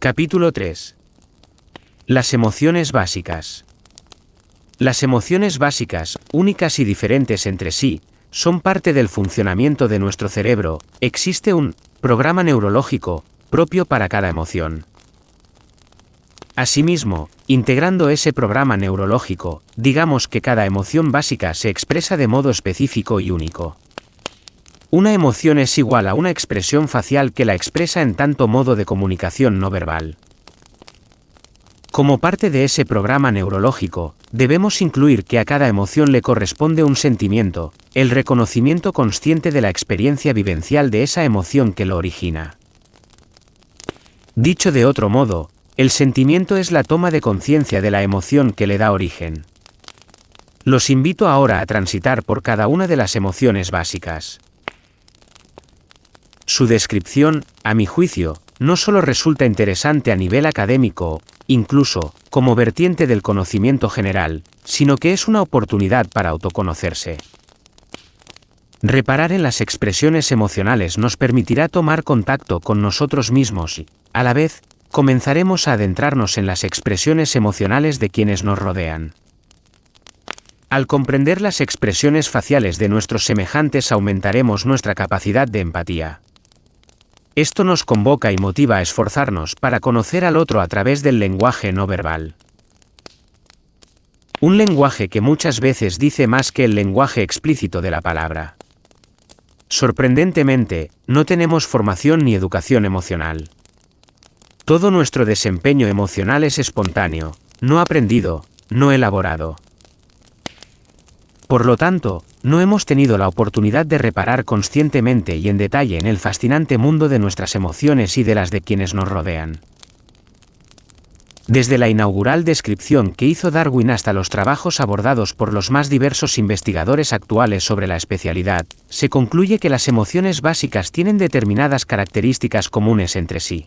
Capítulo 3. Las emociones básicas. Las emociones básicas, únicas y diferentes entre sí, son parte del funcionamiento de nuestro cerebro. Existe un programa neurológico propio para cada emoción. Asimismo, integrando ese programa neurológico, digamos que cada emoción básica se expresa de modo específico y único. Una emoción es igual a una expresión facial que la expresa en tanto modo de comunicación no verbal. Como parte de ese programa neurológico, debemos incluir que a cada emoción le corresponde un sentimiento, el reconocimiento consciente de la experiencia vivencial de esa emoción que lo origina. Dicho de otro modo, el sentimiento es la toma de conciencia de la emoción que le da origen. Los invito ahora a transitar por cada una de las emociones básicas. Su descripción, a mi juicio, no solo resulta interesante a nivel académico, incluso, como vertiente del conocimiento general, sino que es una oportunidad para autoconocerse. Reparar en las expresiones emocionales nos permitirá tomar contacto con nosotros mismos y, a la vez, comenzaremos a adentrarnos en las expresiones emocionales de quienes nos rodean. Al comprender las expresiones faciales de nuestros semejantes aumentaremos nuestra capacidad de empatía. Esto nos convoca y motiva a esforzarnos para conocer al otro a través del lenguaje no verbal. Un lenguaje que muchas veces dice más que el lenguaje explícito de la palabra. Sorprendentemente, no tenemos formación ni educación emocional. Todo nuestro desempeño emocional es espontáneo, no aprendido, no elaborado. Por lo tanto, no hemos tenido la oportunidad de reparar conscientemente y en detalle en el fascinante mundo de nuestras emociones y de las de quienes nos rodean. Desde la inaugural descripción que hizo Darwin hasta los trabajos abordados por los más diversos investigadores actuales sobre la especialidad, se concluye que las emociones básicas tienen determinadas características comunes entre sí.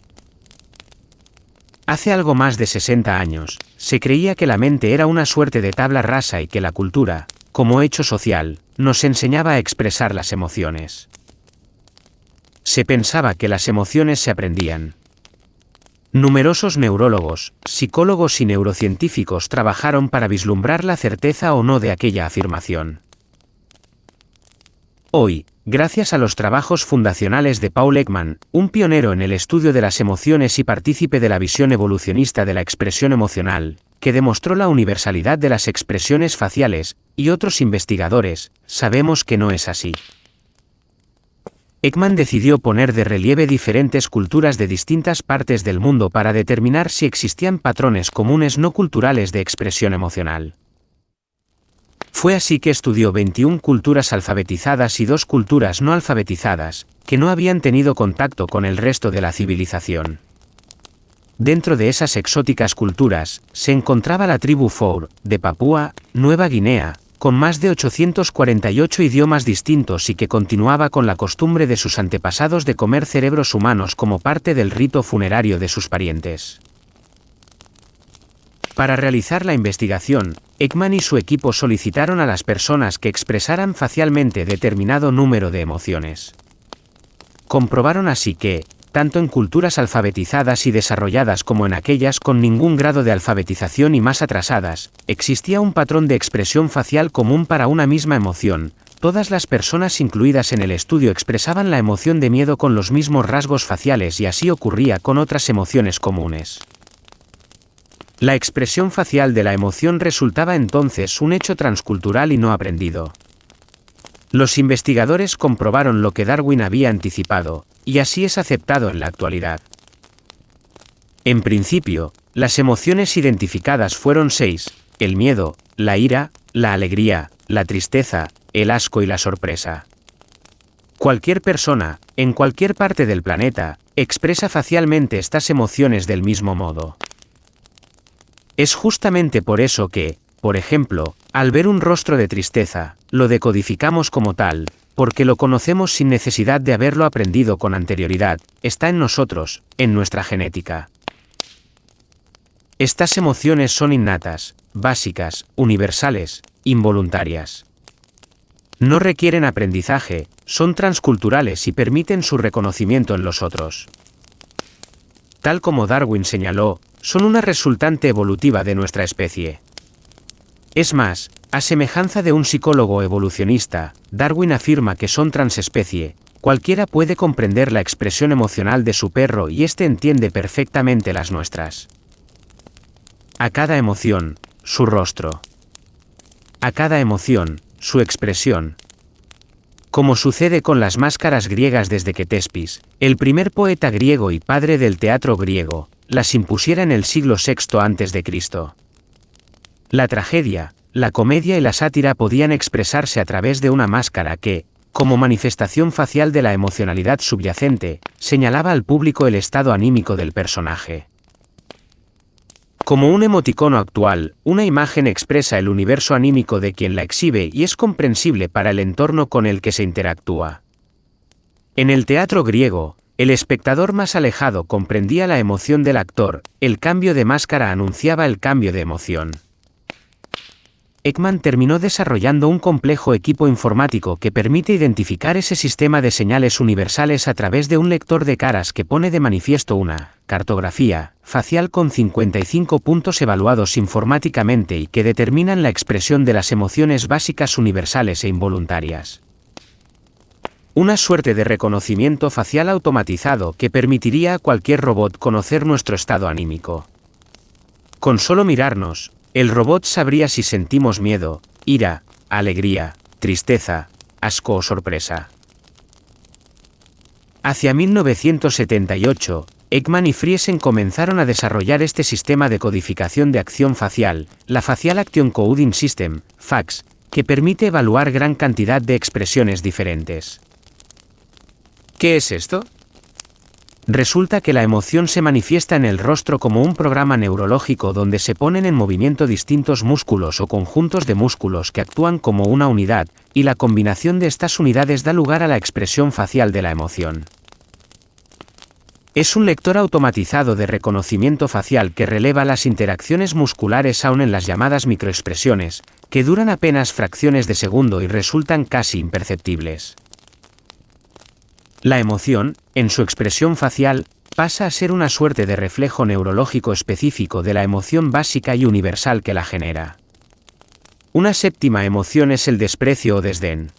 Hace algo más de 60 años, se creía que la mente era una suerte de tabla rasa y que la cultura, como hecho social, nos enseñaba a expresar las emociones. Se pensaba que las emociones se aprendían. Numerosos neurólogos, psicólogos y neurocientíficos trabajaron para vislumbrar la certeza o no de aquella afirmación. Hoy, gracias a los trabajos fundacionales de Paul Ekman, un pionero en el estudio de las emociones y partícipe de la visión evolucionista de la expresión emocional, que demostró la universalidad de las expresiones faciales, y otros investigadores, sabemos que no es así. Ekman decidió poner de relieve diferentes culturas de distintas partes del mundo para determinar si existían patrones comunes no culturales de expresión emocional. Fue así que estudió 21 culturas alfabetizadas y 2 culturas no alfabetizadas, que no habían tenido contacto con el resto de la civilización. Dentro de esas exóticas culturas, se encontraba la tribu Four, de Papúa Nueva Guinea, con más de 848 idiomas distintos y que continuaba con la costumbre de sus antepasados de comer cerebros humanos como parte del rito funerario de sus parientes. Para realizar la investigación, Ekman y su equipo solicitaron a las personas que expresaran facialmente determinado número de emociones. Comprobaron así que, tanto en culturas alfabetizadas y desarrolladas como en aquellas con ningún grado de alfabetización y más atrasadas, existía un patrón de expresión facial común para una misma emoción. Todas las personas incluidas en el estudio expresaban la emoción de miedo con los mismos rasgos faciales y así ocurría con otras emociones comunes. La expresión facial de la emoción resultaba entonces un hecho transcultural y no aprendido. Los investigadores comprobaron lo que Darwin había anticipado, y así es aceptado en la actualidad. En principio, las emociones identificadas fueron 6, el miedo, la ira, la alegría, la tristeza, el asco y la sorpresa. Cualquier persona, en cualquier parte del planeta, expresa facialmente estas emociones del mismo modo. Es justamente por eso que, por ejemplo, al ver un rostro de tristeza, lo decodificamos como tal, porque lo conocemos sin necesidad de haberlo aprendido con anterioridad, está en nosotros, en nuestra genética. Estas emociones son innatas, básicas, universales, involuntarias. No requieren aprendizaje, son transculturales y permiten su reconocimiento en los otros. tal como Darwin señaló, son una resultante evolutiva de nuestra especie. Es más, a semejanza de un psicólogo evolucionista, Darwin afirma que son transespecie. Cualquiera puede comprender la expresión emocional de su perro y éste entiende perfectamente las nuestras. A cada emoción, su rostro. A cada emoción, su expresión. Como sucede con las máscaras griegas desde que Tespis, el primer poeta griego y padre del teatro griego, las impusiera en el siglo VI a.C. La tragedia, la comedia y la sátira podían expresarse a través de una máscara que, como manifestación facial de la emocionalidad subyacente, señalaba al público el estado anímico del personaje. Como un emoticono actual, una imagen expresa el universo anímico de quien la exhibe y es comprensible para el entorno con el que se interactúa. En el teatro griego, el espectador más alejado comprendía la emoción del actor, el cambio de máscara anunciaba el cambio de emoción. Ekman terminó desarrollando un complejo equipo informático que permite identificar ese sistema de señales universales a través de un lector de caras que pone de manifiesto una cartografía facial con 55 puntos evaluados informáticamente y que determinan la expresión de las emociones básicas universales e involuntarias. Una suerte de reconocimiento facial automatizado que permitiría a cualquier robot conocer nuestro estado anímico. Con solo mirarnos, el robot sabría si sentimos miedo, ira, alegría, tristeza, asco o sorpresa. Hacia 1978, Ekman y Friesen comenzaron a desarrollar este sistema de codificación de acción facial, la Facial Action Coding System, FACS, que permite evaluar gran cantidad de expresiones diferentes. ¿Qué es esto? Resulta que la emoción se manifiesta en el rostro como un programa neurológico donde se ponen en movimiento distintos músculos o conjuntos de músculos que actúan como una unidad, y la combinación de estas unidades da lugar a la expresión facial de la emoción. Es un lector automatizado de reconocimiento facial que releva las interacciones musculares aún en las llamadas microexpresiones, que duran apenas fracciones de segundo y resultan casi imperceptibles. La emoción, en su expresión facial, pasa a ser una suerte de reflejo neurológico específico de la emoción básica y universal que la genera. Una séptima emoción es el desprecio o desdén.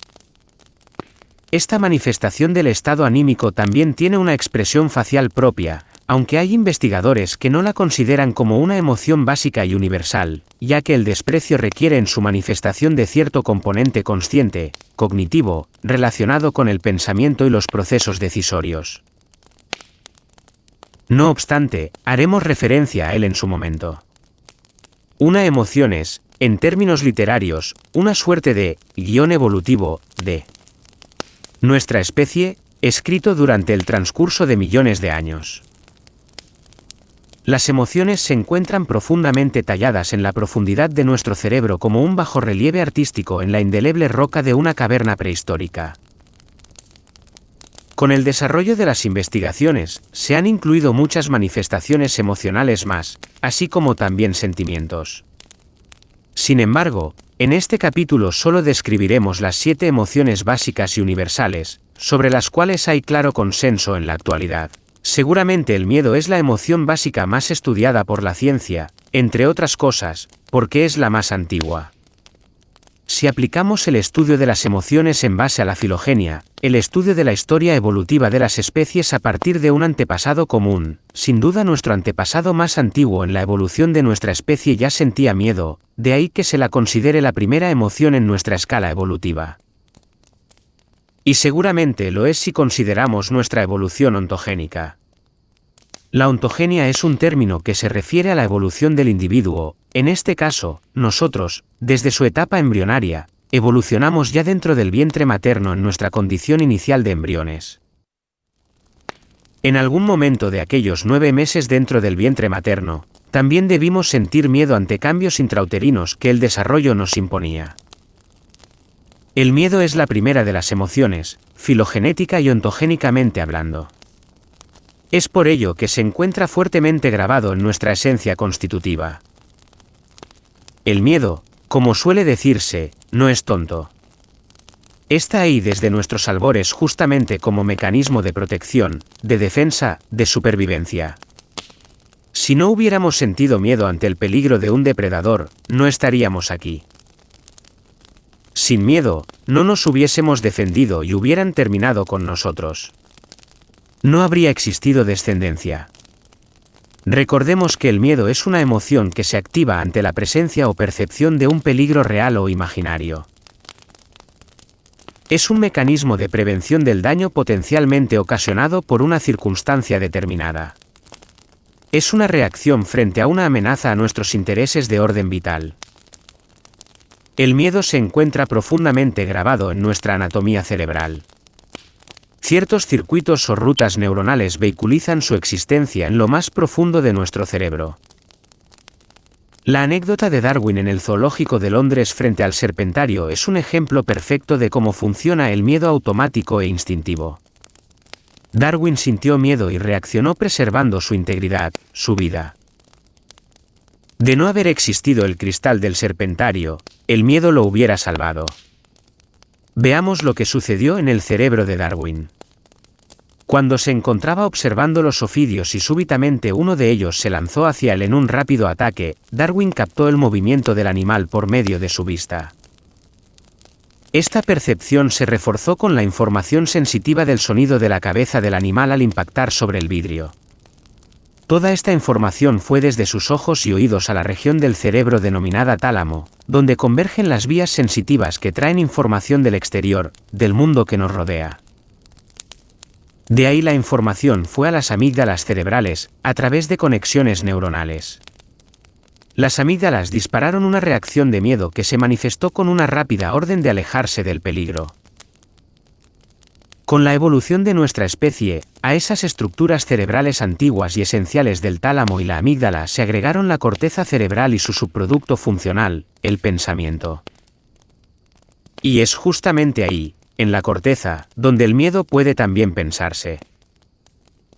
Esta manifestación del estado anímico también tiene una expresión facial propia, aunque hay investigadores que no la consideran como una emoción básica y universal, ya que el desprecio requiere en su manifestación de cierto componente consciente, cognitivo, relacionado con el pensamiento y los procesos decisorios. No obstante, haremos referencia a él en su momento. Una emoción es, en términos literarios, una suerte de guión evolutivo de nuestra especie, escrito durante el transcurso de millones de años. Las emociones se encuentran profundamente talladas en la profundidad de nuestro cerebro como un bajorrelieve artístico en la indeleble roca de una caverna prehistórica. Con el desarrollo de las investigaciones, se han incluido muchas manifestaciones emocionales más, así como también sentimientos. Sin embargo, en este capítulo solo describiremos las 7 emociones básicas y universales, sobre las cuales hay claro consenso en la actualidad. Seguramente el miedo es la emoción básica más estudiada por la ciencia, entre otras cosas, porque es la más antigua. Si aplicamos el estudio de las emociones en base a la filogenia, el estudio de la historia evolutiva de las especies a partir de un antepasado común, sin duda nuestro antepasado más antiguo en la evolución de nuestra especie ya sentía miedo, de ahí que se la considere la primera emoción en nuestra escala evolutiva. Y seguramente lo es si consideramos nuestra evolución ontogénica. La ontogenia es un término que se refiere a la evolución del individuo, en este caso, nosotros, desde su etapa embrionaria, evolucionamos ya dentro del vientre materno en nuestra condición inicial de embriones. En algún momento de aquellos 9 meses dentro del vientre materno, también debimos sentir miedo ante cambios intrauterinos que el desarrollo nos imponía. El miedo es la primera de las emociones, filogenética y ontogénicamente hablando. Es por ello que se encuentra fuertemente grabado en nuestra esencia constitutiva. El miedo, como suele decirse, no es tonto. Está ahí desde nuestros albores justamente como mecanismo de protección, de defensa, de supervivencia. Si no hubiéramos sentido miedo ante el peligro de un depredador, no estaríamos aquí. Sin miedo, no nos hubiésemos defendido y hubieran terminado con nosotros. No habría existido descendencia. Recordemos que el miedo es una emoción que se activa ante la presencia o percepción de un peligro real o imaginario. Es un mecanismo de prevención del daño potencialmente ocasionado por una circunstancia determinada. Es una reacción frente a una amenaza a nuestros intereses de orden vital. El miedo se encuentra profundamente grabado en nuestra anatomía cerebral. Ciertos circuitos o rutas neuronales vehiculizan su existencia en lo más profundo de nuestro cerebro. La anécdota de Darwin en el Zoológico de Londres frente al serpentario es un ejemplo perfecto de cómo funciona el miedo automático e instintivo. Darwin sintió miedo y reaccionó preservando su integridad, su vida. De no haber existido el cristal del serpentario, el miedo lo hubiera salvado. Veamos lo que sucedió en el cerebro de Darwin. Cuando se encontraba observando los ofidios y súbitamente uno de ellos se lanzó hacia él en un rápido ataque, Darwin captó el movimiento del animal por medio de su vista. Esta percepción se reforzó con la información sensitiva del sonido de la cabeza del animal al impactar sobre el vidrio. Toda esta información fue desde sus ojos y oídos a la región del cerebro denominada tálamo, donde convergen las vías sensitivas que traen información del exterior, del mundo que nos rodea. De ahí la información fue a las amígdalas cerebrales, a través de conexiones neuronales. Las amígdalas dispararon una reacción de miedo que se manifestó con una rápida orden de alejarse del peligro. Con la evolución de nuestra especie, a esas estructuras cerebrales antiguas y esenciales del tálamo y la amígdala se agregaron la corteza cerebral y su subproducto funcional, el pensamiento. Y es justamente ahí, en la corteza, donde el miedo puede también pensarse.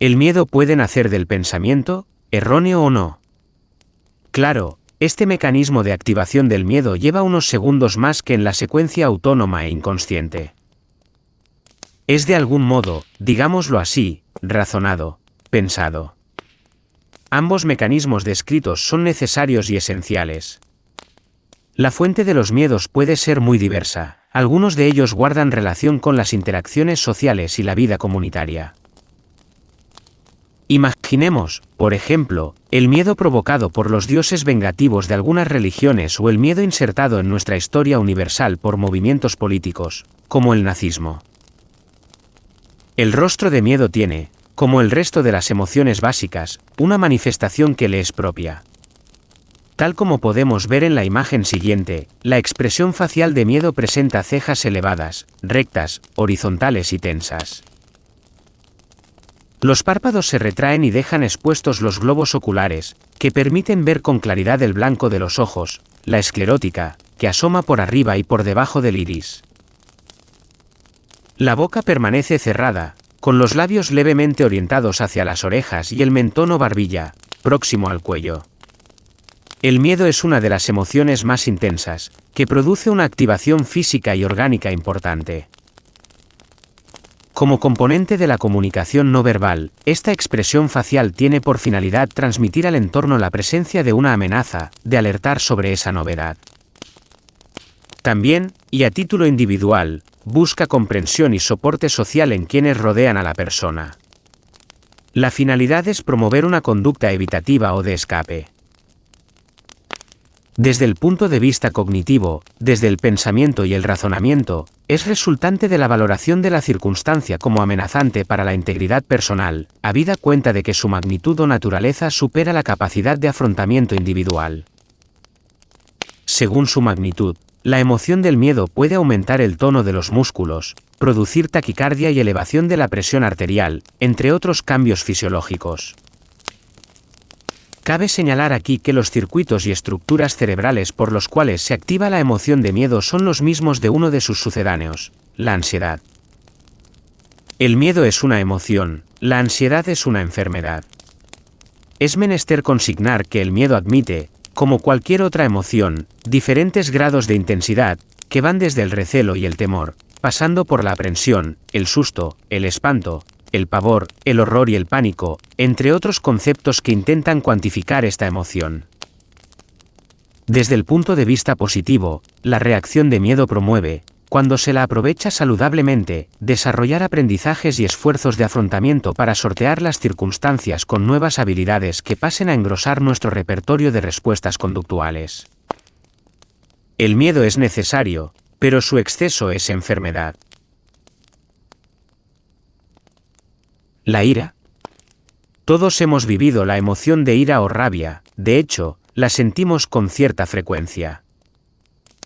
¿El miedo puede nacer del pensamiento, erróneo o no? Claro, este mecanismo de activación del miedo lleva unos segundos más que en la secuencia autónoma e inconsciente. Es de algún modo, digámoslo así, razonado, pensado. Ambos mecanismos descritos son necesarios y esenciales. La fuente de los miedos puede ser muy diversa, algunos de ellos guardan relación con las interacciones sociales y la vida comunitaria. Imaginemos, por ejemplo, el miedo provocado por los dioses vengativos de algunas religiones o el miedo insertado en nuestra historia universal por movimientos políticos, como el nazismo. El rostro de miedo tiene, como el resto de las emociones básicas, una manifestación que le es propia. Tal como podemos ver en la imagen siguiente, la expresión facial de miedo presenta cejas elevadas, rectas, horizontales y tensas. Los párpados se retraen y dejan expuestos los globos oculares, que permiten ver con claridad el blanco de los ojos, la esclerótica, que asoma por arriba y por debajo del iris. La boca permanece cerrada, con los labios levemente orientados hacia las orejas y el mentón o barbilla, próximo al cuello. El miedo es una de las emociones más intensas, que produce una activación física y orgánica importante. Como componente de la comunicación no verbal, esta expresión facial tiene por finalidad transmitir al entorno la presencia de una amenaza, de alertar sobre esa novedad. También, y a título individual, busca comprensión y soporte social en quienes rodean a la persona. La finalidad es promover una conducta evitativa o de escape. Desde el punto de vista cognitivo, desde el pensamiento y el razonamiento, es resultante de la valoración de la circunstancia como amenazante para la integridad personal, habida cuenta de que su magnitud o naturaleza supera la capacidad de afrontamiento individual. Según su magnitud, la emoción del miedo puede aumentar el tono de los músculos, producir taquicardia y elevación de la presión arterial, entre otros cambios fisiológicos. Cabe señalar aquí que los circuitos y estructuras cerebrales por los cuales se activa la emoción de miedo son los mismos de uno de sus sucedáneos, la ansiedad. El miedo es una emoción, la ansiedad es una enfermedad. Es menester consignar que el miedo admite, como cualquier otra emoción, diferentes grados de intensidad, que van desde el recelo y el temor, pasando por la aprensión, el susto, el espanto, el pavor, el horror y el pánico, entre otros conceptos que intentan cuantificar esta emoción. Desde el punto de vista positivo, la reacción de miedo promueve, cuando se la aprovecha saludablemente, desarrollar aprendizajes y esfuerzos de afrontamiento para sortear las circunstancias con nuevas habilidades que pasen a engrosar nuestro repertorio de respuestas conductuales. El miedo es necesario, pero su exceso es enfermedad. La ira. Todos hemos vivido la emoción de ira o rabia, de hecho, la sentimos con cierta frecuencia.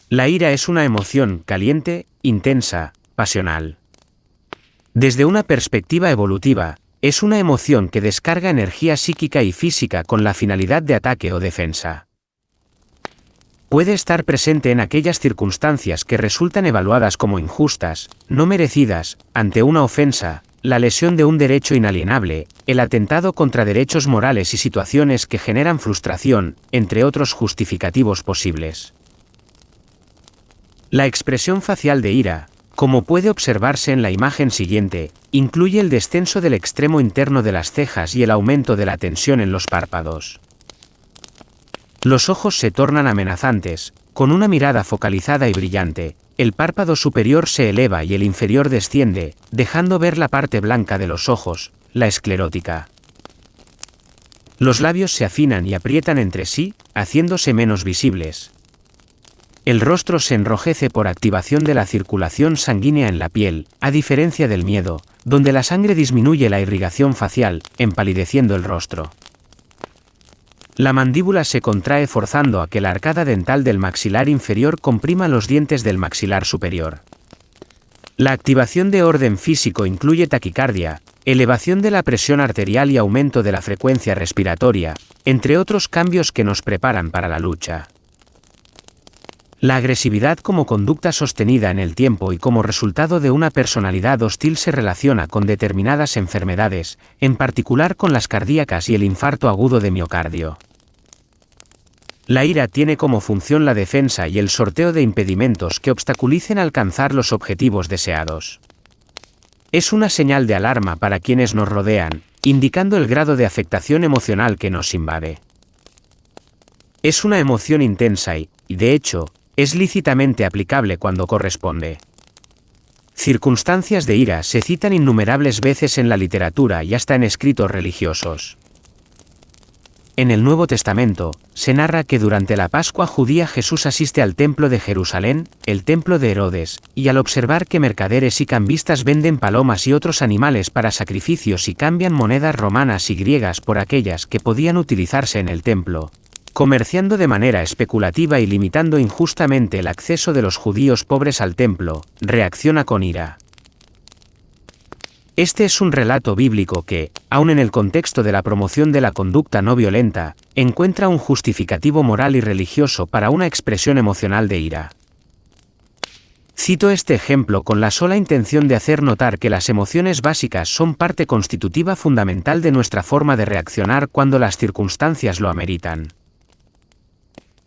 La ira es una emoción caliente, intensa, pasional. Desde una perspectiva evolutiva, es una emoción que descarga energía psíquica y física con la finalidad de ataque o defensa. Puede estar presente en aquellas circunstancias que resultan evaluadas como injustas, no merecidas, ante una ofensa, la lesión de un derecho inalienable, el atentado contra derechos morales y situaciones que generan frustración, entre otros justificativos posibles. La expresión facial de ira, como puede observarse en la imagen siguiente, incluye el descenso del extremo interno de las cejas y el aumento de la tensión en los párpados. Los ojos se tornan amenazantes, con una mirada focalizada y brillante, el párpado superior se eleva y el inferior desciende, dejando ver la parte blanca de los ojos, la esclerótica. Los labios se afinan y aprietan entre sí, haciéndose menos visibles. El rostro se enrojece por activación de la circulación sanguínea en la piel, a diferencia del miedo, donde la sangre disminuye la irrigación facial, empalideciendo el rostro. La mandíbula se contrae forzando a que la arcada dental del maxilar inferior comprima los dientes del maxilar superior. La activación de orden físico incluye taquicardia, elevación de la presión arterial y aumento de la frecuencia respiratoria, entre otros cambios que nos preparan para la lucha. La agresividad como conducta sostenida en el tiempo y como resultado de una personalidad hostil se relaciona con determinadas enfermedades, en particular con las cardíacas y el infarto agudo de miocardio. La ira tiene como función la defensa y el sorteo de impedimentos que obstaculicen alcanzar los objetivos deseados. Es una señal de alarma para quienes nos rodean, indicando el grado de afectación emocional que nos invade. Es una emoción intensa y, de hecho, es lícitamente aplicable cuando corresponde. Circunstancias de ira se citan innumerables veces en la literatura y hasta en escritos religiosos. En el Nuevo Testamento, se narra que durante la Pascua judía Jesús asiste al templo de Jerusalén, el templo de Herodes, y al observar que mercaderes y cambistas venden palomas y otros animales para sacrificios y cambian monedas romanas y griegas por aquellas que podían utilizarse en el templo, comerciando de manera especulativa y limitando injustamente el acceso de los judíos pobres al templo, reacciona con ira. Este es un relato bíblico que, aun en el contexto de la promoción de la conducta no violenta, encuentra un justificativo moral y religioso para una expresión emocional de ira. Cito este ejemplo con la sola intención de hacer notar que las emociones básicas son parte constitutiva fundamental de nuestra forma de reaccionar cuando las circunstancias lo ameritan.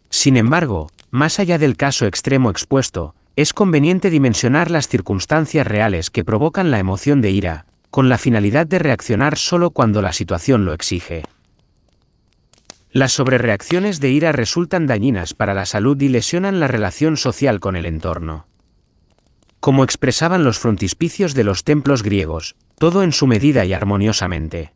Sin embargo, más allá del caso extremo expuesto, es conveniente dimensionar las circunstancias reales que provocan la emoción de ira, con la finalidad de reaccionar solo cuando la situación lo exige. Las sobrereacciones de ira resultan dañinas para la salud y lesionan la relación social con el entorno. Como expresaban los frontispicios de los templos griegos, todo en su medida y armoniosamente.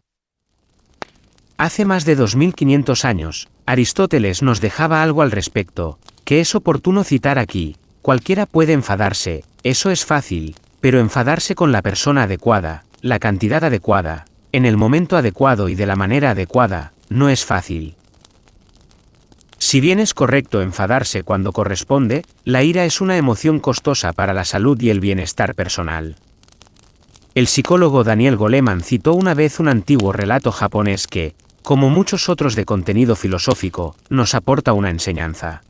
Hace más de 2500 años, Aristóteles nos dejaba algo al respecto, que es oportuno citar aquí: cualquiera puede enfadarse, eso es fácil, pero enfadarse con la persona adecuada, la cantidad adecuada, en el momento adecuado y de la manera adecuada, no es fácil. Si bien es correcto enfadarse cuando corresponde, la ira es una emoción costosa para la salud y el bienestar personal. El psicólogo Daniel Goleman citó una vez un antiguo relato japonés que, como muchos otros de contenido filosófico, nos aporta una enseñanza.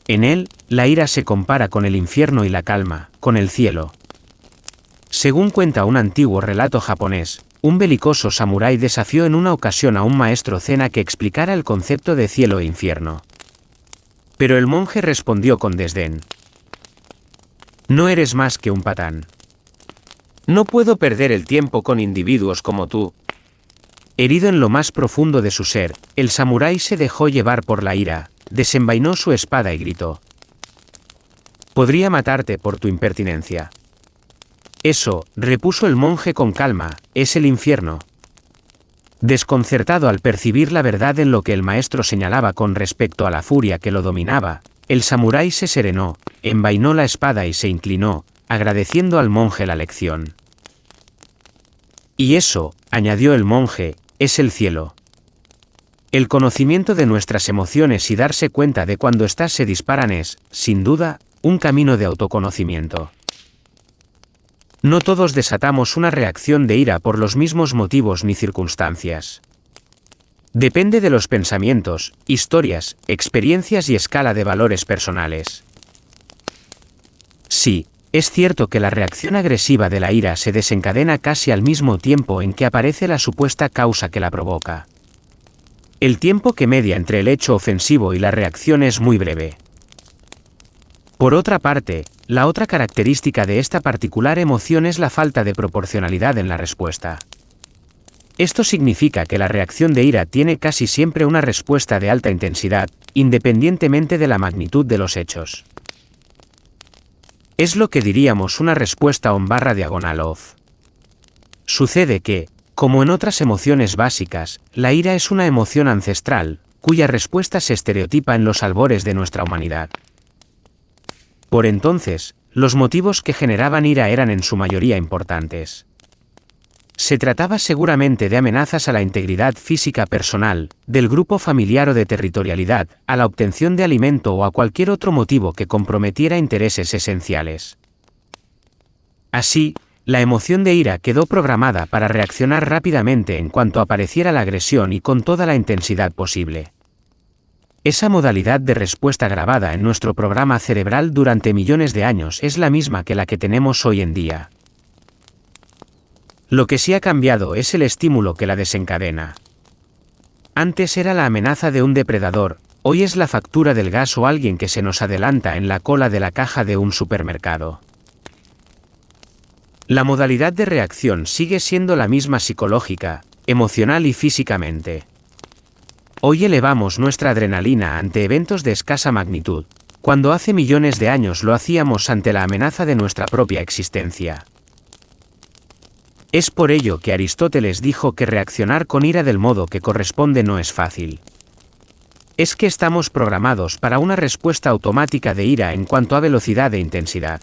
En él, la ira se compara con el infierno y la calma, con el cielo. Según cuenta un antiguo relato japonés, un belicoso samurái desafió en una ocasión a un maestro zen a que explicara el concepto de cielo e infierno. Pero el monje respondió con desdén: «No eres más que un patán». No puedo perder el tiempo con individuos como tú. Herido en lo más profundo de su ser, el samurái se dejó llevar por la ira, desenvainó su espada y gritó: «Podría matarte por tu impertinencia». «Eso», repuso el monje con calma, «es el infierno». Desconcertado al percibir la verdad en lo que el maestro señalaba con respecto a la furia que lo dominaba, el samurái se serenó, envainó la espada y se inclinó, agradeciendo al monje la lección. «Y eso», añadió el monje, «es el cielo». El conocimiento de nuestras emociones y darse cuenta de cuando éstas se disparan es, sin duda, un camino de autoconocimiento. No todos desatamos una reacción de ira por los mismos motivos ni circunstancias. Depende de los pensamientos, historias, experiencias y escala de valores personales. Sí, es cierto que la reacción agresiva de la ira se desencadena casi al mismo tiempo en que aparece la supuesta causa que la provoca. El tiempo que media entre el hecho ofensivo y la reacción es muy breve. Por otra parte, la otra característica de esta particular emoción es la falta de proporcionalidad en la respuesta. Esto significa que la reacción de ira tiene casi siempre una respuesta de alta intensidad, independientemente de la magnitud de los hechos. Es lo que diríamos una respuesta on/diagonal off. Sucede que, como en otras emociones básicas, la ira es una emoción ancestral, cuya respuesta se estereotipa en los albores de nuestra humanidad. Por entonces, los motivos que generaban ira eran en su mayoría importantes. Se trataba seguramente de amenazas a la integridad física personal, del grupo familiar o de territorialidad, a la obtención de alimento o a cualquier otro motivo que comprometiera intereses esenciales. Así, la emoción de ira quedó programada para reaccionar rápidamente en cuanto apareciera la agresión y con toda la intensidad posible. Esa modalidad de respuesta grabada en nuestro programa cerebral durante millones de años es la misma que la que tenemos hoy en día. Lo que sí ha cambiado es el estímulo que la desencadena. Antes era la amenaza de un depredador, hoy es la factura del gas o alguien que se nos adelanta en la cola de la caja de un supermercado. La modalidad de reacción sigue siendo la misma psicológica, emocional y físicamente. Hoy elevamos nuestra adrenalina ante eventos de escasa magnitud, cuando hace millones de años lo hacíamos ante la amenaza de nuestra propia existencia. Es por ello que Aristóteles dijo que reaccionar con ira del modo que corresponde no es fácil. Es que estamos programados para una respuesta automática de ira en cuanto a velocidad e intensidad.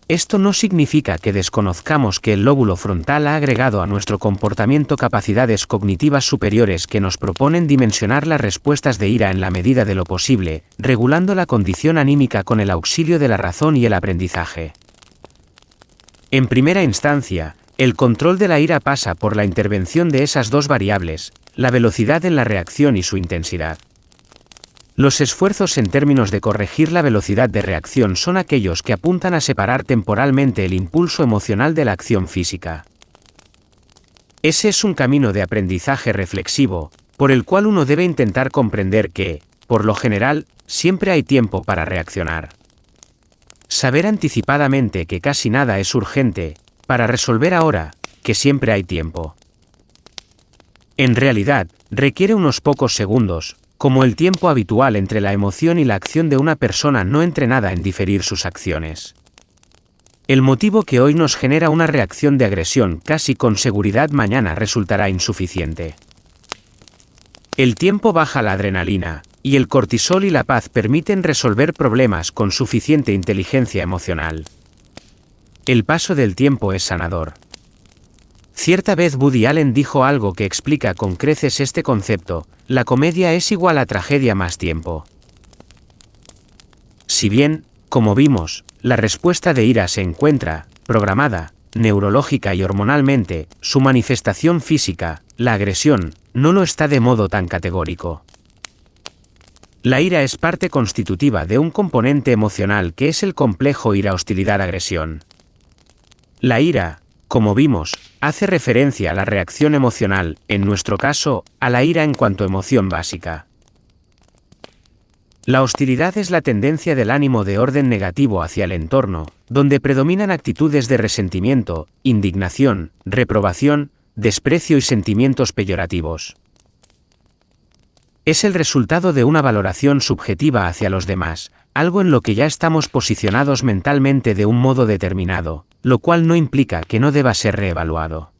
Esto no significa que desconozcamos que el lóbulo frontal ha agregado a nuestro comportamiento capacidades cognitivas superiores que nos proponen dimensionar las respuestas de ira en la medida de lo posible, regulando la condición anímica con el auxilio de la razón y el aprendizaje. En primera instancia, el control de la ira pasa por la intervención de esas dos variables, la velocidad en la reacción y su intensidad. Los esfuerzos en términos de corregir la velocidad de reacción son aquellos que apuntan a separar temporalmente el impulso emocional de la acción física. Ese es un camino de aprendizaje reflexivo, por el cual uno debe intentar comprender que, por lo general, siempre hay tiempo para reaccionar. Saber anticipadamente que casi nada es urgente, para resolver ahora, que siempre hay tiempo. En realidad, requiere unos pocos segundos, como el tiempo habitual entre la emoción y la acción de una persona no entrenada en diferir sus acciones. El motivo que hoy nos genera una reacción de agresión casi con seguridad mañana resultará insuficiente. El tiempo baja la adrenalina, y el cortisol y la paz permiten resolver problemas con suficiente inteligencia emocional. El paso del tiempo es sanador. Cierta vez Woody Allen dijo algo que explica con creces este concepto: la comedia es igual a tragedia más tiempo. Si bien, como vimos, la respuesta de ira se encuentra, programada, neurológica y hormonalmente, su manifestación física, la agresión, no lo está de modo tan categórico. La ira es parte constitutiva de un componente emocional que es el complejo ira-hostilidad-agresión. La ira, como vimos, hace referencia a la reacción emocional, en nuestro caso, a la ira en cuanto emoción básica. La hostilidad es la tendencia del ánimo de orden negativo hacia el entorno, donde predominan actitudes de resentimiento, indignación, reprobación, desprecio y sentimientos peyorativos. Es el resultado de una valoración subjetiva hacia los demás, algo en lo que ya estamos posicionados mentalmente de un modo determinado, lo cual no implica que no deba ser reevaluado.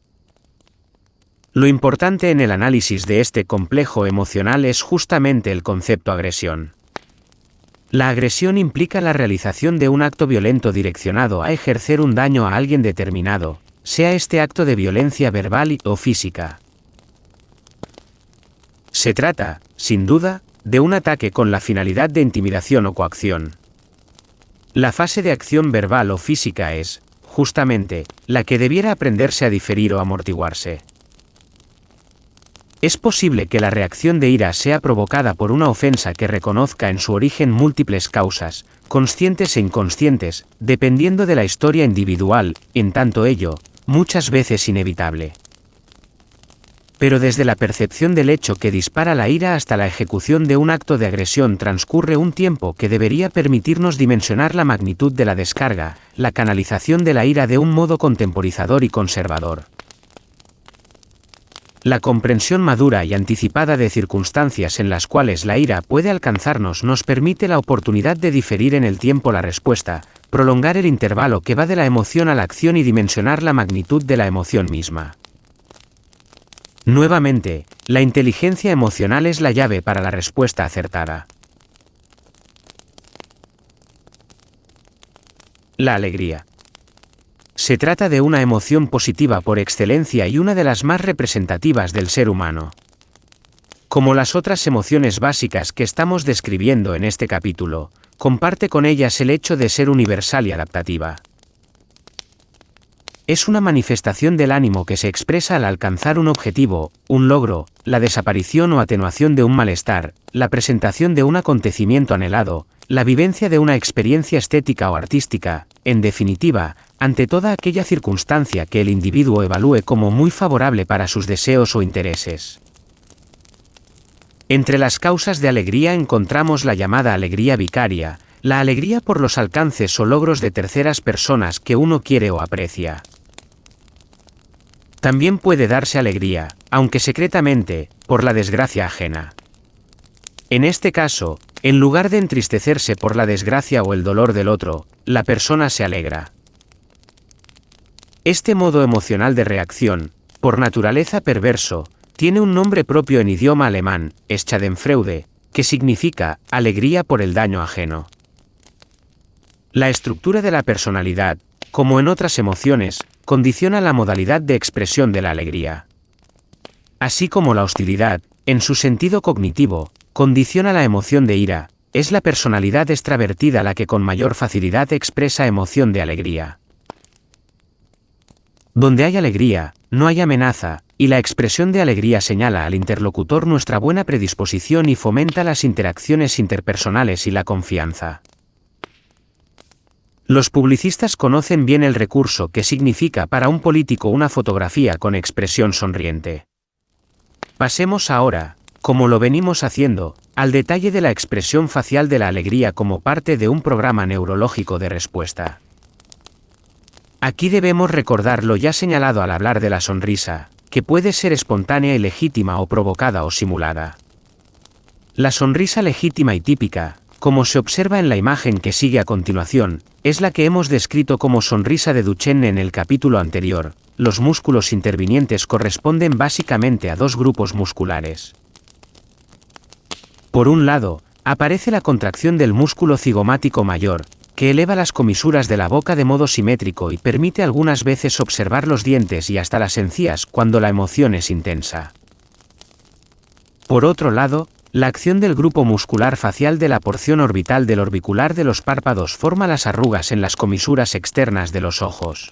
Lo importante en el análisis de este complejo emocional es justamente el concepto agresión. La agresión implica la realización de un acto violento direccionado a ejercer un daño a alguien determinado, sea este acto de violencia verbal o física. Se trata, sin duda, de un ataque con la finalidad de intimidación o coacción. La fase de acción verbal o física es, justamente, la que debiera aprenderse a diferir o amortiguarse. Es posible que la reacción de ira sea provocada por una ofensa que reconozca en su origen múltiples causas, conscientes e inconscientes, dependiendo de la historia individual, en tanto ello, muchas veces inevitable. Pero desde la percepción del hecho que dispara la ira hasta la ejecución de un acto de agresión transcurre un tiempo que debería permitirnos dimensionar la magnitud de la descarga, la canalización de la ira de un modo contemporizador y conservador. La comprensión madura y anticipada de circunstancias en las cuales la ira puede alcanzarnos nos permite la oportunidad de diferir en el tiempo la respuesta, prolongar el intervalo que va de la emoción a la acción y dimensionar la magnitud de la emoción misma. Nuevamente, la inteligencia emocional es la llave para la respuesta acertada. La alegría. Se trata de una emoción positiva por excelencia y una de las más representativas del ser humano. Como las otras emociones básicas que estamos describiendo en este capítulo, comparte con ellas el hecho de ser universal y adaptativa. Es una manifestación del ánimo que se expresa al alcanzar un objetivo, un logro, la desaparición o atenuación de un malestar, la presentación de un acontecimiento anhelado, la vivencia de una experiencia estética o artística, en definitiva, ante toda aquella circunstancia que el individuo evalúe como muy favorable para sus deseos o intereses. Entre las causas de alegría encontramos la llamada alegría vicaria, la alegría por los alcances o logros de terceras personas que uno quiere o aprecia. También puede darse alegría, aunque secretamente, por la desgracia ajena. En este caso, en lugar de entristecerse por la desgracia o el dolor del otro, la persona se alegra. Este modo emocional de reacción, por naturaleza perverso, tiene un nombre propio en idioma alemán, Schadenfreude, que significa alegría por el daño ajeno. La estructura de la personalidad, como en otras emociones, condiciona la modalidad de expresión de la alegría. Así como la hostilidad, en su sentido cognitivo, condiciona la emoción de ira, es la personalidad extravertida la que con mayor facilidad expresa emoción de alegría. Donde hay alegría, no hay amenaza, y la expresión de alegría señala al interlocutor nuestra buena predisposición y fomenta las interacciones interpersonales y la confianza. Los publicistas conocen bien el recurso que significa para un político una fotografía con expresión sonriente. Pasemos ahora, como lo venimos haciendo, al detalle de la expresión facial de la alegría como parte de un programa neurológico de respuesta. Aquí debemos recordar lo ya señalado al hablar de la sonrisa, que puede ser espontánea y legítima o provocada o simulada. La sonrisa legítima y típica, como se observa en la imagen que sigue a continuación, es la que hemos descrito como sonrisa de Duchenne en el capítulo anterior. Los músculos intervinientes corresponden básicamente a dos grupos musculares. Por un lado, aparece la contracción del músculo cigomático mayor, que eleva las comisuras de la boca de modo simétrico y permite algunas veces observar los dientes y hasta las encías cuando la emoción es intensa. Por otro lado, la acción del grupo muscular facial de la porción orbital del orbicular de los párpados forma las arrugas en las comisuras externas de los ojos.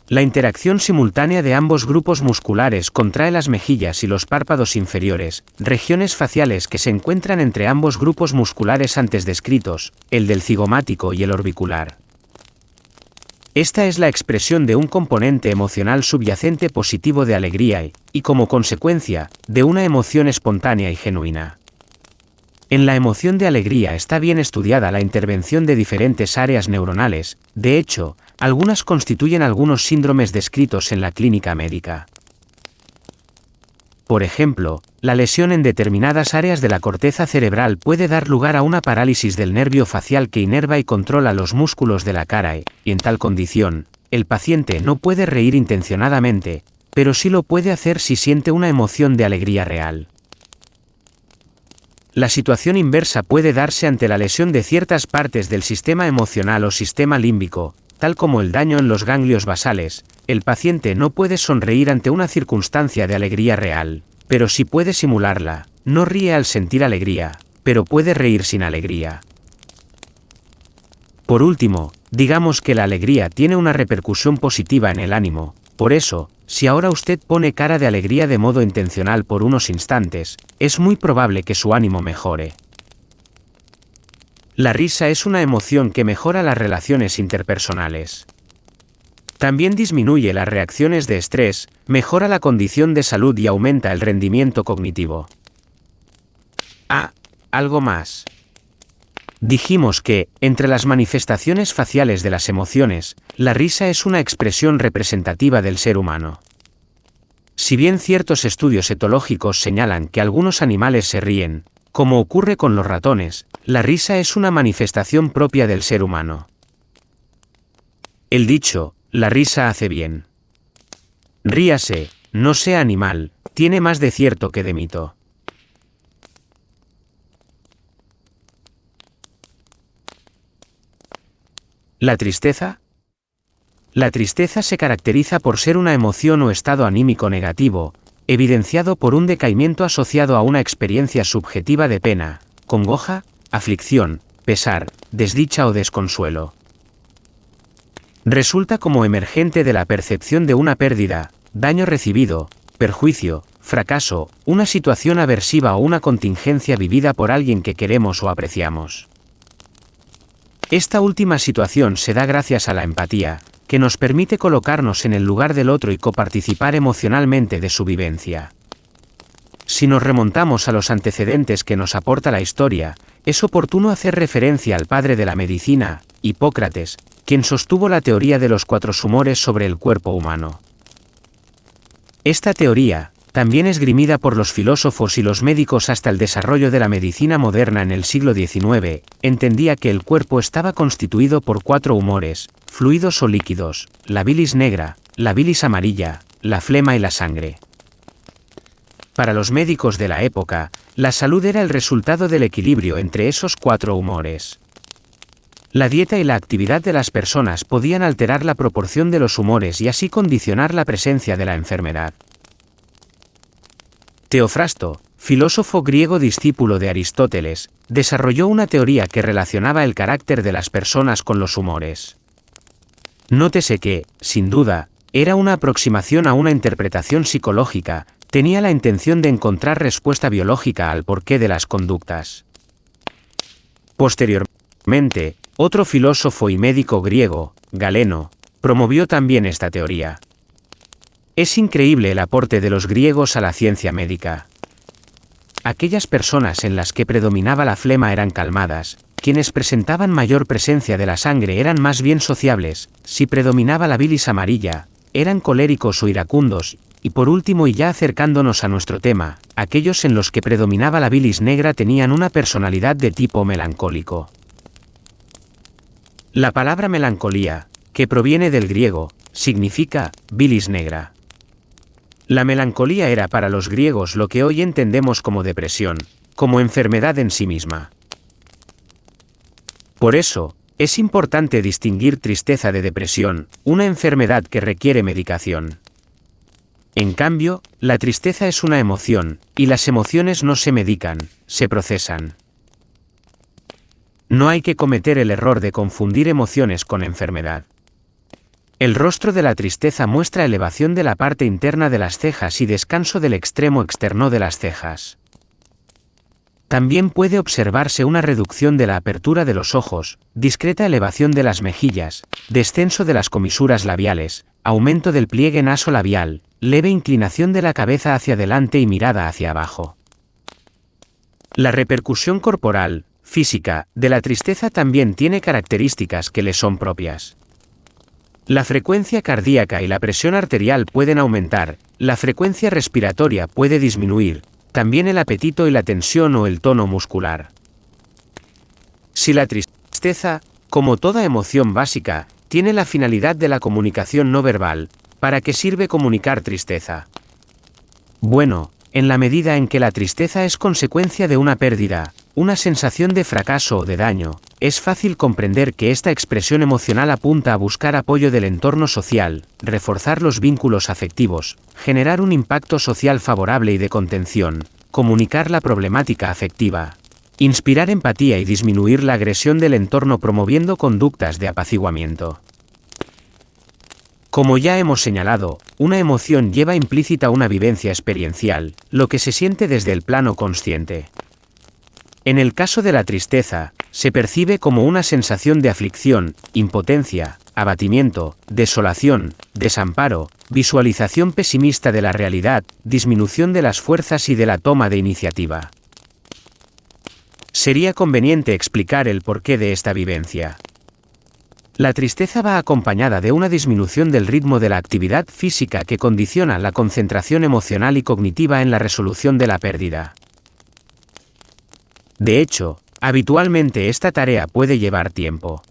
La interacción simultánea de ambos grupos musculares contrae las mejillas y los párpados inferiores, regiones faciales que se encuentran entre ambos grupos musculares antes descritos, el del cigomático y el orbicular. Esta es la expresión de un componente emocional subyacente positivo de alegría y, como consecuencia, de una emoción espontánea y genuina. En la emoción de alegría está bien estudiada la intervención de diferentes áreas neuronales, de hecho, algunas constituyen algunos síndromes descritos en la clínica médica. Por ejemplo, la lesión en determinadas áreas de la corteza cerebral puede dar lugar a una parálisis del nervio facial que inerva y controla los músculos de la cara y en tal condición, el paciente no puede reír intencionadamente, pero sí lo puede hacer si siente una emoción de alegría real. La situación inversa puede darse ante la lesión de ciertas partes del sistema emocional o sistema límbico, tal como el daño en los ganglios basales. El paciente no puede sonreír ante una circunstancia de alegría real, pero sí puede simularla. No ríe al sentir alegría, pero puede reír sin alegría. Por último, digamos que la alegría tiene una repercusión positiva en el ánimo. Por eso, si ahora usted pone cara de alegría de modo intencional por unos instantes, es muy probable que su ánimo mejore. La risa es una emoción que mejora las relaciones interpersonales. También disminuye las reacciones de estrés, mejora la condición de salud y aumenta el rendimiento cognitivo. Algo más. Dijimos que, entre las manifestaciones faciales de las emociones, la risa es una expresión representativa del ser humano. Si bien ciertos estudios etológicos señalan que algunos animales se ríen, como ocurre con los ratones, la risa es una manifestación propia del ser humano. El dicho, la risa hace bien. Ríase, no sea animal, tiene más de cierto que de mito. ¿La tristeza? La tristeza se caracteriza por ser una emoción o estado anímico negativo, evidenciado por un decaimiento asociado a una experiencia subjetiva de pena, congoja, aflicción, pesar, desdicha o desconsuelo. Resulta como emergente de la percepción de una pérdida, daño recibido, perjuicio, fracaso, una situación aversiva o una contingencia vivida por alguien que queremos o apreciamos. Esta última situación se da gracias a la empatía, que nos permite colocarnos en el lugar del otro y coparticipar emocionalmente de su vivencia. Si nos remontamos a los antecedentes que nos aporta la historia, es oportuno hacer referencia al padre de la medicina, Hipócrates, quien sostuvo la teoría de los 4 humores sobre el cuerpo humano. Esta teoría, también esgrimida por los filósofos y los médicos hasta el desarrollo de la medicina moderna en el siglo XIX, entendía que el cuerpo estaba constituido por 4 humores, fluidos o líquidos, la bilis negra, la bilis amarilla, la flema y la sangre. Para los médicos de la época, la salud era el resultado del equilibrio entre esos 4 humores. La dieta y la actividad de las personas podían alterar la proporción de los humores y así condicionar la presencia de la enfermedad. Teofrasto, filósofo griego discípulo de Aristóteles, desarrolló una teoría que relacionaba el carácter de las personas con los humores. Nótese que, sin duda, era una aproximación a una interpretación psicológica, tenía la intención de encontrar respuesta biológica al porqué de las conductas. Posteriormente, otro filósofo y médico griego, Galeno, promovió también esta teoría. Es increíble el aporte de los griegos a la ciencia médica. Aquellas personas en las que predominaba la flema eran calmadas, quienes presentaban mayor presencia de la sangre eran más bien sociables, si predominaba la bilis amarilla, eran coléricos o iracundos, y por último y ya acercándonos a nuestro tema, aquellos en los que predominaba la bilis negra tenían una personalidad de tipo melancólico. La palabra melancolía, que proviene del griego, significa bilis negra. La melancolía era para los griegos lo que hoy entendemos como depresión, como enfermedad en sí misma. Por eso, es importante distinguir tristeza de depresión, una enfermedad que requiere medicación. En cambio, la tristeza es una emoción, y las emociones no se medican, se procesan. No hay que cometer el error de confundir emociones con enfermedad. El rostro de la tristeza muestra elevación de la parte interna de las cejas y descanso del extremo externo de las cejas. También puede observarse una reducción de la apertura de los ojos, discreta elevación de las mejillas, descenso de las comisuras labiales, aumento del pliegue nasolabial, leve inclinación de la cabeza hacia adelante y mirada hacia abajo. La repercusión corporal, física, de la tristeza también tiene características que le son propias. La frecuencia cardíaca y la presión arterial pueden aumentar, la frecuencia respiratoria puede disminuir, también el apetito y la tensión o el tono muscular. Si la tristeza, como toda emoción básica, tiene la finalidad de la comunicación no verbal, ¿para qué sirve comunicar tristeza? Bueno, en la medida en que la tristeza es consecuencia de una pérdida, una sensación de fracaso o de daño, es fácil comprender que esta expresión emocional apunta a buscar apoyo del entorno social, reforzar los vínculos afectivos, generar un impacto social favorable y de contención, comunicar la problemática afectiva, inspirar empatía y disminuir la agresión del entorno promoviendo conductas de apaciguamiento. Como ya hemos señalado, una emoción lleva implícita una vivencia experiencial, lo que se siente desde el plano consciente. En el caso de la tristeza, se percibe como una sensación de aflicción, impotencia, abatimiento, desolación, desamparo, visualización pesimista de la realidad, disminución de las fuerzas y de la toma de iniciativa. Sería conveniente explicar el porqué de esta vivencia. La tristeza va acompañada de una disminución del ritmo de la actividad física que condiciona la concentración emocional y cognitiva en la resolución de la pérdida. De hecho, habitualmente esta tarea puede llevar tiempo.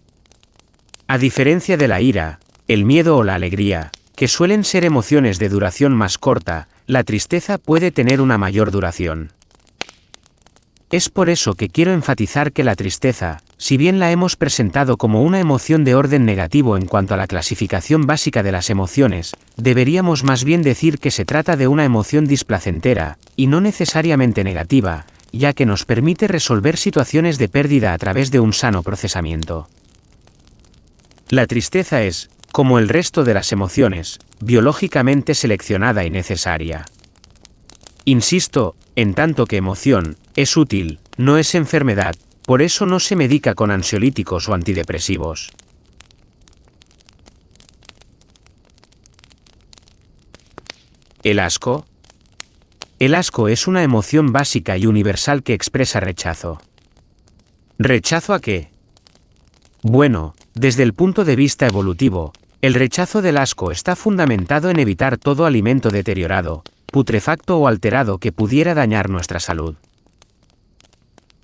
A diferencia de la ira, el miedo o la alegría, que suelen ser emociones de duración más corta, la tristeza puede tener una mayor duración. Es por eso que quiero enfatizar que la tristeza, si bien la hemos presentado como una emoción de orden negativo en cuanto a la clasificación básica de las emociones, deberíamos más bien decir que se trata de una emoción displacentera, y no necesariamente negativa, ya que nos permite resolver situaciones de pérdida a través de un sano procesamiento. La tristeza es, como el resto de las emociones, biológicamente seleccionada y necesaria. Insisto, en tanto que emoción, es útil, no es enfermedad, por eso no se medica con ansiolíticos o antidepresivos. ¿El asco? El asco es una emoción básica y universal que expresa rechazo. ¿Rechazo a qué? Bueno, desde el punto de vista evolutivo, el rechazo del asco está fundamentado en evitar todo alimento deteriorado, putrefacto o alterado que pudiera dañar nuestra salud.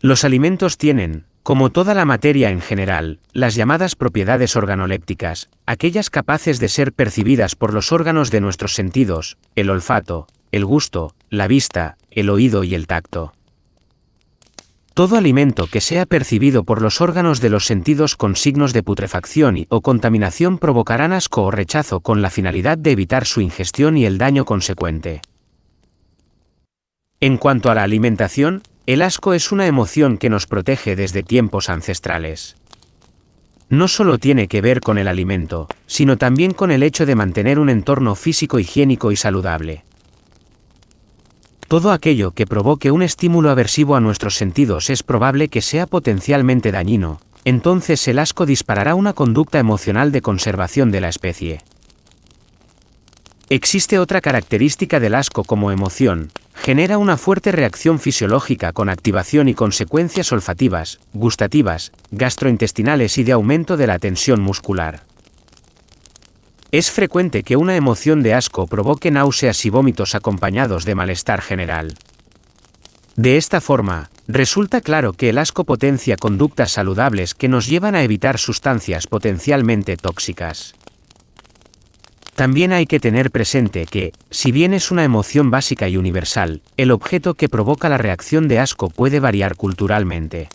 Los alimentos tienen, como toda la materia en general, las llamadas propiedades organolépticas, aquellas capaces de ser percibidas por los órganos de nuestros sentidos, el olfato, el gusto, la vista, el oído y el tacto. Todo alimento que sea percibido por los órganos de los sentidos con signos de putrefacción o contaminación provocarán asco o rechazo con la finalidad de evitar su ingestión y el daño consecuente. En cuanto a la alimentación, el asco es una emoción que nos protege desde tiempos ancestrales. No solo tiene que ver con el alimento, sino también con el hecho de mantener un entorno físico higiénico y saludable. Todo aquello que provoque un estímulo aversivo a nuestros sentidos es probable que sea potencialmente dañino, entonces el asco disparará una conducta emocional de conservación de la especie. Existe otra característica del asco como emoción, genera una fuerte reacción fisiológica con activación y consecuencias olfativas, gustativas, gastrointestinales y de aumento de la tensión muscular. Es frecuente que una emoción de asco provoque náuseas y vómitos acompañados de malestar general. De esta forma, resulta claro que el asco potencia conductas saludables que nos llevan a evitar sustancias potencialmente tóxicas. También hay que tener presente que, si bien es una emoción básica y universal, el objeto que provoca la reacción de asco puede variar culturalmente.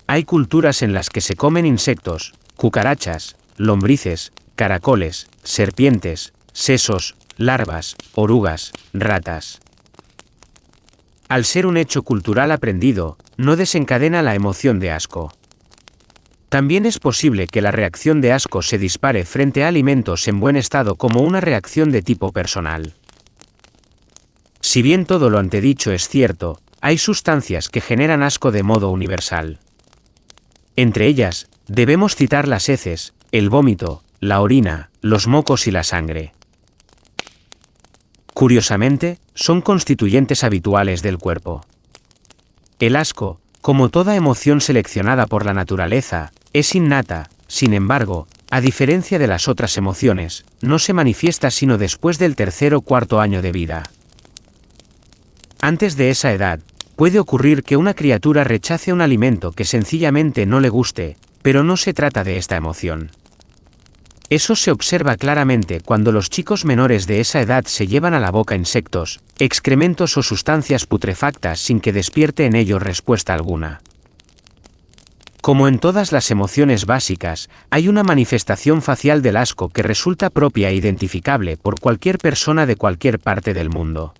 Hay culturas en las que se comen insectos, cucarachas, lombrices, caracoles, serpientes, sesos, larvas, orugas, ratas. Al ser un hecho cultural aprendido, no desencadena la emoción de asco. También es posible que la reacción de asco se dispare frente a alimentos en buen estado como una reacción de tipo personal. Si bien todo lo antedicho es cierto, hay sustancias que generan asco de modo universal. Entre ellas, debemos citar las heces, el vómito, la orina, los mocos y la sangre. Curiosamente, son constituyentes habituales del cuerpo. El asco, como toda emoción seleccionada por la naturaleza, es innata. Sin embargo, a diferencia de las otras emociones, no se manifiesta sino después del tercer o cuarto año de vida. Antes de esa edad, puede ocurrir que una criatura rechace un alimento que sencillamente no le guste, pero no se trata de esta emoción. Eso se observa claramente cuando los chicos menores de esa edad se llevan a la boca insectos, excrementos o sustancias putrefactas sin que despierte en ellos respuesta alguna. Como en todas las emociones básicas, hay una manifestación facial del asco que resulta propia e identificable por cualquier persona de cualquier parte del mundo.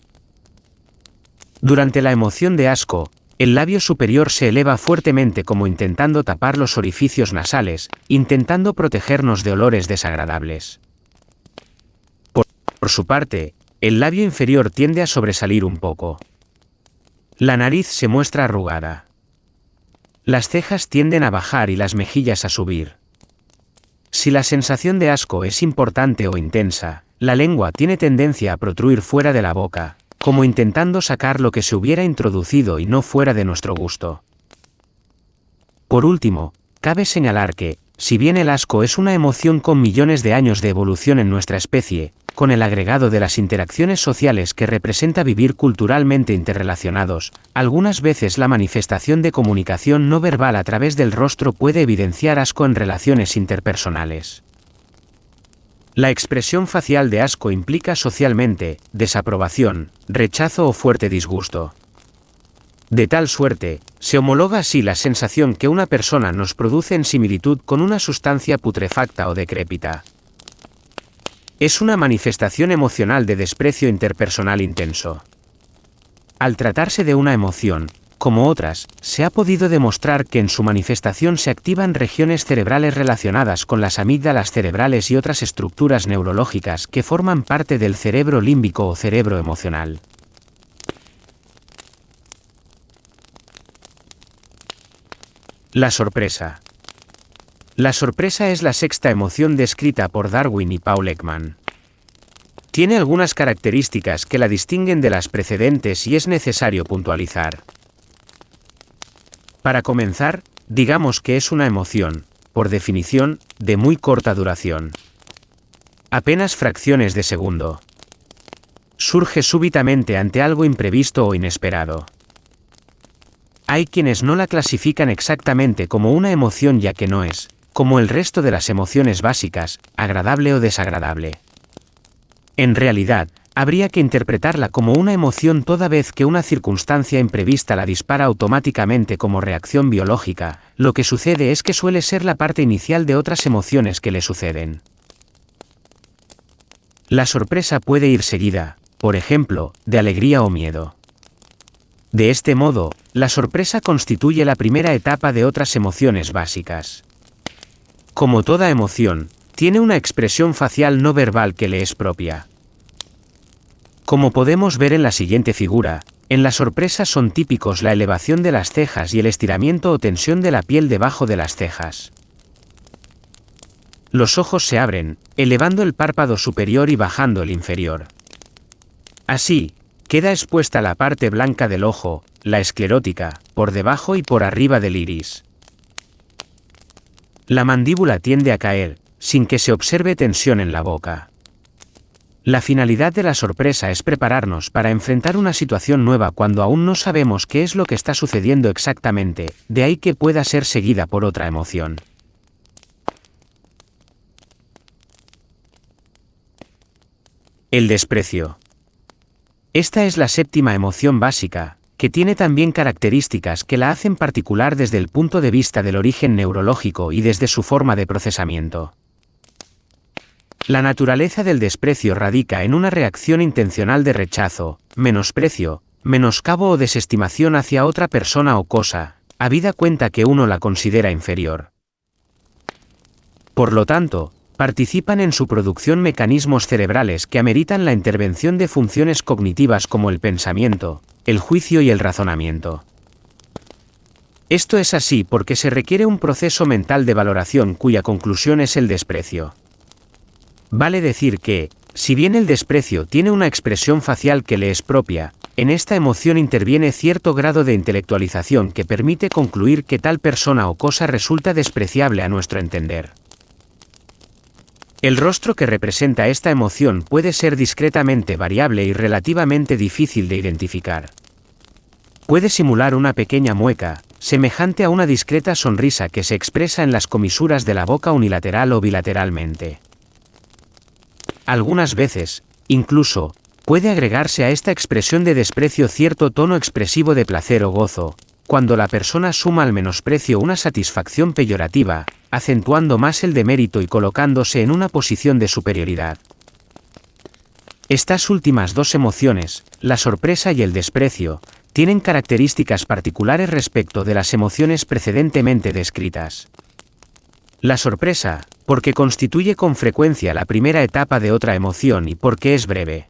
Durante la emoción de asco, el labio superior se eleva fuertemente como intentando tapar los orificios nasales, intentando protegernos de olores desagradables. Por su parte, el labio inferior tiende a sobresalir un poco. La nariz se muestra arrugada. Las cejas tienden a bajar y las mejillas a subir. Si la sensación de asco es importante o intensa, la lengua tiene tendencia a protruir fuera de la boca, como intentando sacar lo que se hubiera introducido y no fuera de nuestro gusto. Por último, cabe señalar que, si bien el asco es una emoción con millones de años de evolución en nuestra especie, con el agregado de las interacciones sociales que representa vivir culturalmente interrelacionados, algunas veces la manifestación de comunicación no verbal a través del rostro puede evidenciar asco en relaciones interpersonales. La expresión facial de asco implica socialmente desaprobación, rechazo o fuerte disgusto. De tal suerte, se homologa así la sensación que una persona nos produce en similitud con una sustancia putrefacta o decrépita. Es una manifestación emocional de desprecio interpersonal intenso. Al tratarse de una emoción, como otras, se ha podido demostrar que en su manifestación se activan regiones cerebrales relacionadas con las amígdalas cerebrales y otras estructuras neurológicas que forman parte del cerebro límbico o cerebro emocional. La sorpresa. La sorpresa es la sexta emoción descrita por Darwin y Paul Ekman. Tiene algunas características que la distinguen de las precedentes y es necesario puntualizar. Para comenzar, digamos que es una emoción, por definición, de muy corta duración. Apenas fracciones de segundo. Surge súbitamente ante algo imprevisto o inesperado. Hay quienes no la clasifican exactamente como una emoción ya que no es, como el resto de las emociones básicas, agradable o desagradable. En realidad, habría que interpretarla como una emoción toda vez que una circunstancia imprevista la dispara automáticamente como reacción biológica. Lo que sucede es que suele ser la parte inicial de otras emociones que le suceden. La sorpresa puede ir seguida, por ejemplo, de alegría o miedo. De este modo, la sorpresa constituye la primera etapa de otras emociones básicas. Como toda emoción, tiene una expresión facial no verbal que le es propia. Como podemos ver en la siguiente figura, en la sorpresa son típicos la elevación de las cejas y el estiramiento o tensión de la piel debajo de las cejas. Los ojos se abren, elevando el párpado superior y bajando el inferior. Así, queda expuesta la parte blanca del ojo, la esclerótica, por debajo y por arriba del iris. La mandíbula tiende a caer, sin que se observe tensión en la boca. La finalidad de la sorpresa es prepararnos para enfrentar una situación nueva cuando aún no sabemos qué es lo que está sucediendo exactamente, de ahí que pueda ser seguida por otra emoción. El desprecio. Esta es la séptima emoción básica, que tiene también características que la hacen particular desde el punto de vista del origen neurológico y desde su forma de procesamiento. La naturaleza del desprecio radica en una reacción intencional de rechazo, menosprecio, menoscabo o desestimación hacia otra persona o cosa, habida cuenta que uno la considera inferior. Por lo tanto, participan en su producción mecanismos cerebrales que ameritan la intervención de funciones cognitivas como el pensamiento, el juicio y el razonamiento. Esto es así porque se requiere un proceso mental de valoración cuya conclusión es el desprecio. Vale decir que, si bien el desprecio tiene una expresión facial que le es propia, En esta emoción interviene cierto grado de intelectualización que permite concluir que tal persona o cosa resulta despreciable a nuestro entender. El rostro que representa esta emoción puede ser discretamente variable y relativamente difícil de identificar. Puede simular una pequeña mueca, semejante a una discreta sonrisa que se expresa en las comisuras de la boca unilateral o bilateralmente. Algunas veces, incluso, puede agregarse a esta expresión de desprecio cierto tono expresivo de placer o gozo, cuando la persona suma al menosprecio una satisfacción peyorativa, acentuando más el demérito y colocándose en una posición de superioridad. Estas últimas dos emociones, la sorpresa y el desprecio, tienen características particulares respecto de las emociones precedentemente descritas. La sorpresa, porque constituye con frecuencia la primera etapa de otra emoción y porque es breve.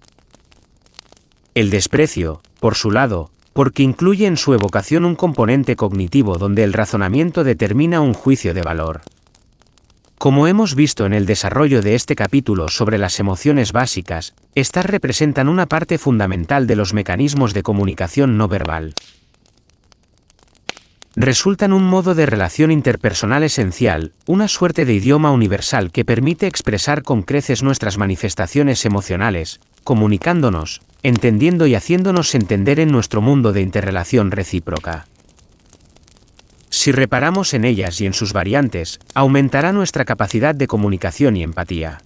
El desprecio, por su lado, porque incluye en su evocación un componente cognitivo donde el razonamiento determina un juicio de valor. Como hemos visto en el desarrollo de este capítulo sobre las emociones básicas, estas representan una parte fundamental de los mecanismos de comunicación no verbal. Resultan un modo de relación interpersonal esencial, una suerte de idioma universal que permite expresar con creces nuestras manifestaciones emocionales, comunicándonos, entendiendo y haciéndonos entender en nuestro mundo de interrelación recíproca. Si reparamos en ellas y en sus variantes, aumentará nuestra capacidad de comunicación y empatía.